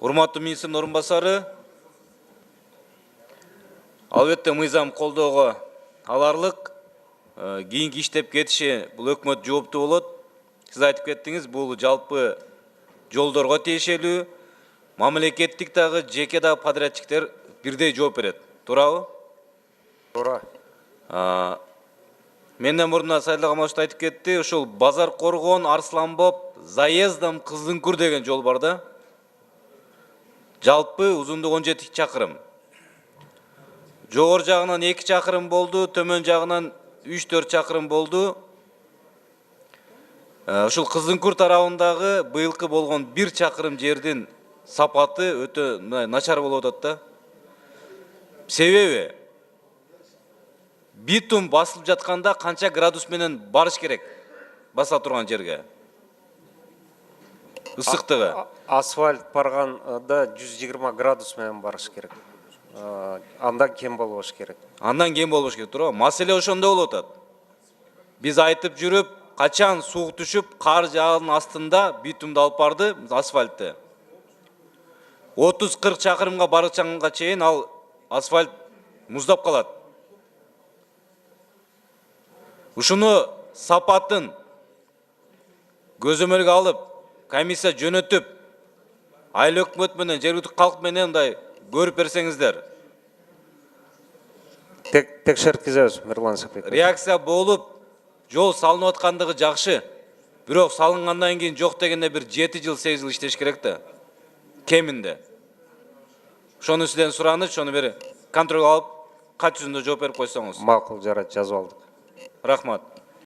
Урматтуу министрдин орун басары, албетте мыйзам колдоого аларлык, кийинки иштеп кетиши бул өкмөт жооптуу болот. Сиз айтып кеттиңиз, бул жалпы жолдорго тиешелүү, мамлекеттик дагы, жеке дагы подрядчиктер бирдей жооп берет. Туурабы? Туура. Менден мурдун Сайдал Камалович айтып кетти, ушул Базар Коргон, Арсланбоп, Заездам, Кыздыңкүр деген жол бар да. Жалпы узундугу 17 чакырым. Жогор жагынан 2 чакырым болду, төмөн жагынан 3-4 чакырым болду. Ушул Кыздыңкүр тарабындагы быйылкы болгон 1 чакырым жердин сапаты өтө начар болуп атат да. Себеби битум басылып жатканда канча градус менен барыш керек баса турган жерге? Ысыктыгы. Асфальт барганда 120 градус менен барыш керек. Андан кем болбош керек. Андан кем болбош керек, туурабы? Маселе ошондо болуп атат. Биз айтып жүрүп, качан суук түшүп, кар жаанын астында битумду алып барды, асфальтты. 30-40 чакырымга барганга чейин ал асфальт муздап калат. Ушуну сапатын көзөмөлгө алып, комиссия жөнөтүп, айыл өкмөт менен, жергиликтүү калк менен мындай көрүп берсеңиздер. Текшерткизебиз, Мирлан Сапек. Реакция болуп, жол салынып аткандыгы жакшы. Бирок салынгандан кийин жок дегенде бир 7 жыл, 8 жыл иштеш керек да. Кеминде. Ошону сизден сураныч, ошону бери контролго алып, кат жүзүндө жооп берип койсоңуз. Макул, жарат, жазып алдык. Рахмат.